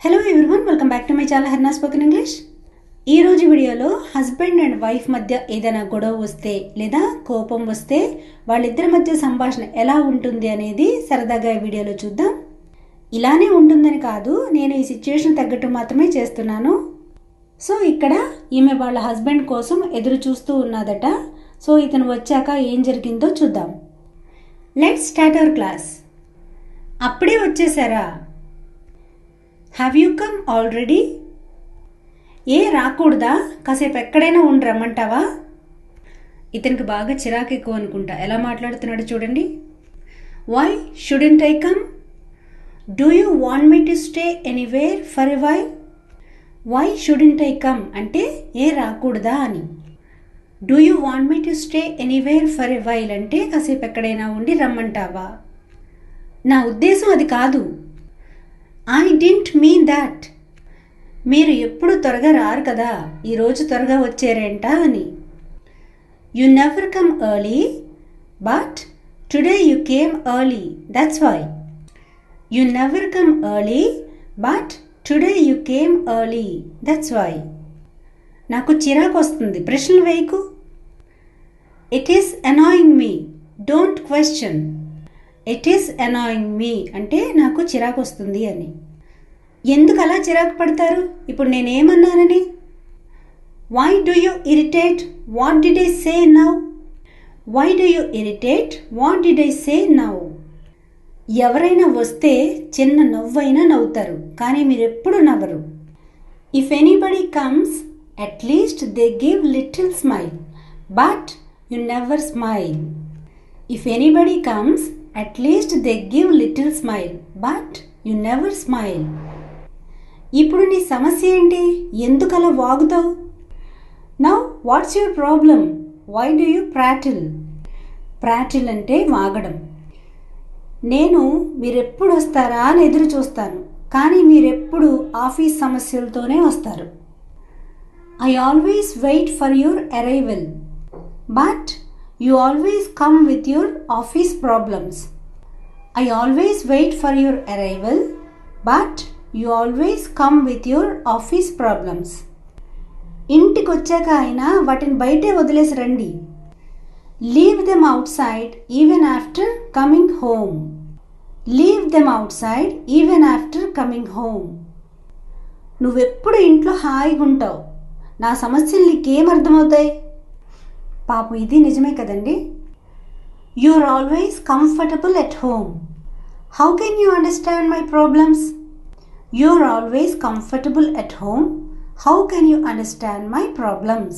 Hello everyone, welcome back to my channel Harna spoken English. ఈ రోజు వీడియోలో హస్బెండ్ అండ్ వైఫ్ మధ్య ఏదైనా గొడవ వస్తే లేదా కోపం వస్తే వాళ్ళిద్దరి మధ్య సంభాషణ ఎలా ఉంటుంది అనేది సరదాగా ఈ వీడియోలో చూద్దాం. ఇలానే ఉంటుందని కాదు, నేను ఈ సిచ్యువేషన్ తగ్గట్టు మాత్రమే చేస్తున్నాను. సో ఇక్కడ ఈమె వాళ్ళ హస్బెండ్ కోసం ఎదురు చూస్తూ ఉన్నదట. సో ఇతను వచ్చాక ఏం జరిగిందో చూద్దాం. Let's start our class. అప్పుడే వచ్చేసారా? Have you come already? ఏ రాకూడదా? కాసేపు ఎక్కడైనా ఉండి రమ్మంటావా? ఇతనికి బాగా చిరాకు ఎక్కువ అనుకుంటా. ఎలా మాట్లాడుతున్నాడు చూడండి. Why shouldn't I come? Do you want me to stay anywhere for a while? Why shouldn't I come అంటే ఏ రాకూడదా అని. Do you want me to stay anywhere for a while అంటే కాసేపు ఎక్కడైనా ఉండి రమ్మంటావా? నా ఉద్దేశం అది కాదు. I didn't mean that. మీరు ఎప్పుడు త్వరగా రారు కదా, ఈరోజు త్వరగా వచ్చారేంటా అని. You never come early but today you came early, that's why. You never come early but today you came early, that's why. నాకు చిరాకు వస్తుంది, ప్రశ్నలు వేయకు. It is annoying me, don't question. It is annoying me అంటే నాకు చిరాకు వస్తుంది అని. ఎందుకు అలా చిరాకు పడతారు? ఇప్పుడు నేనేమన్నానని? Why do you irritate? What did I say now? Why do you irritate? What did I say now? ఎవరైనా వస్తే చిన్న నవ్వైనా నవ్వుతారు, కానీ మీరెప్పుడు నవ్వరు. If anybody comes at least they give little smile but you never smile. If anybody comes at least they give little smile but you never smile. ఇప్పుడు నీ సమస్య ఏంటి? ఎందుకలా వాగుతావు? Now what's your problem? Why do you prattle? ప్రాటిల్ అంటే వాగడం. నేను మీరెప్పుడు వస్తారా అని ఎదురు చూస్తాను, కానీ మీరెప్పుడు ఆఫీస్ సమస్యలతోనే వస్తారు. I always wait for your arrival but you always come with your office problems. I always wait for your arrival but you always come with your office problems. ఇంటికి వచ్చాక అయినా వాటిని బయటే వదిలేసి రండి. Leave them outside even after coming home. Leave them outside even after coming home. నువ్వెప్పుడు ఇంట్లో హాయిగా ఉంటావు, నా సమస్యలు నీకేం అర్థమవుతాయి? పాపం ఇది నిజమే కదండి. You are always comfortable at home. How can you understand my problems? You are always comfortable at home. How can you understand my problems?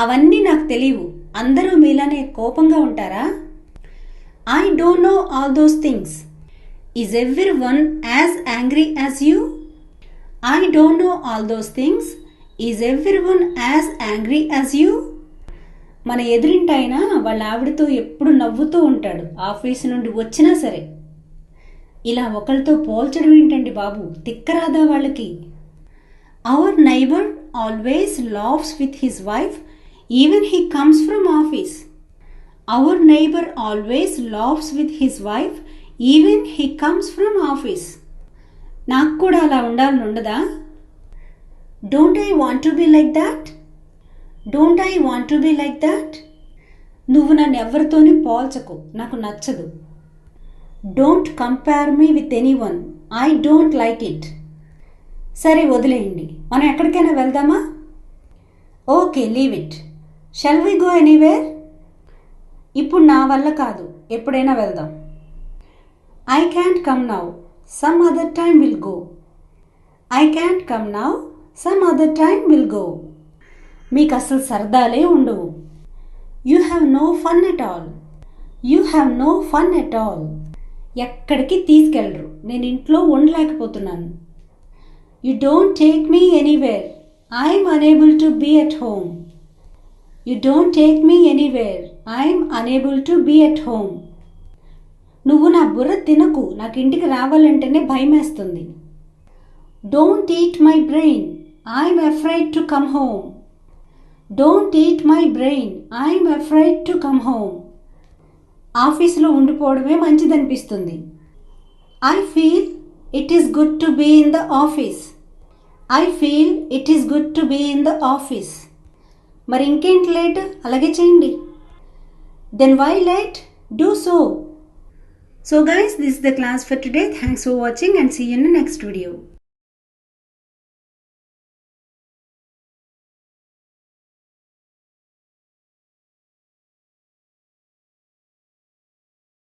అవన్నీ నాకు తెలియవు. అందరూ మీలానే కోపంగా ఉంటారా? I don't know all those things. Is everyone as angry as you? I don't know all those things. Is everyone as angry as you? మన ఎదురింటాయన వాళ్ళ ఆవిడతో ఎప్పుడు నవ్వుతూ ఉంటాడు, ఆఫీసు నుండి వచ్చినా సరే. ఇలా ఒకరితో పోల్చడం ఏంటండి బాబు, తిక్కరాదా వాళ్ళకి? Our neighbour always laughs with his wife even he comes from office. Our neighbour always laughs with his wife even he comes from office. నాకు కూడా అలా ఉండాలని ఉండదా? Don't I want to be like that? Don't I want to be like that? నువ్వు నన్ను ఎవరితోని పోల్చకు, నాకు నచ్చదు. Don't compare me with anyone, I don't like it. సరే వదిలేయండి, మనం ఎక్కడికైనా వెళ్దామా? Okay, leave it. Shall we go anywhere? ఇప్పుడు నా వల్ల కాదు, ఎప్పుడైనా వెళ్దాం. I can't come now, some other time will go. I can't come now, some other time will go. మీకు అసలు సరదాలే ఉండవు. You have no fun at all. You have no fun at all. ఎక్కడికి తీసుకెళ్ళరు, నేను ఇంట్లో ఉండలేకపోతున్నాను. You don't take me anywhere, I'm unable to be at home. You don't take me anywhere, I'm unable to be at home. నువ్వు నా బుర్ర తినకు, నాకు ఇంటికి రావాలంటేనే భయమేస్తుంది. Don't eat my brain, I'm afraid to come home. Don't eat my brain, I'm afraid to come home. ఆఫీసులో ఉండిపోవడమే మంచిదనిపిస్తుంది. I feel it is good to be in the office. I feel it is good to be in the office. మరి ఇంకేంటి late, అలాగే చేయండి. Then why late, do so. So guys, this is the class for today. Thanks for watching and see you in the next video.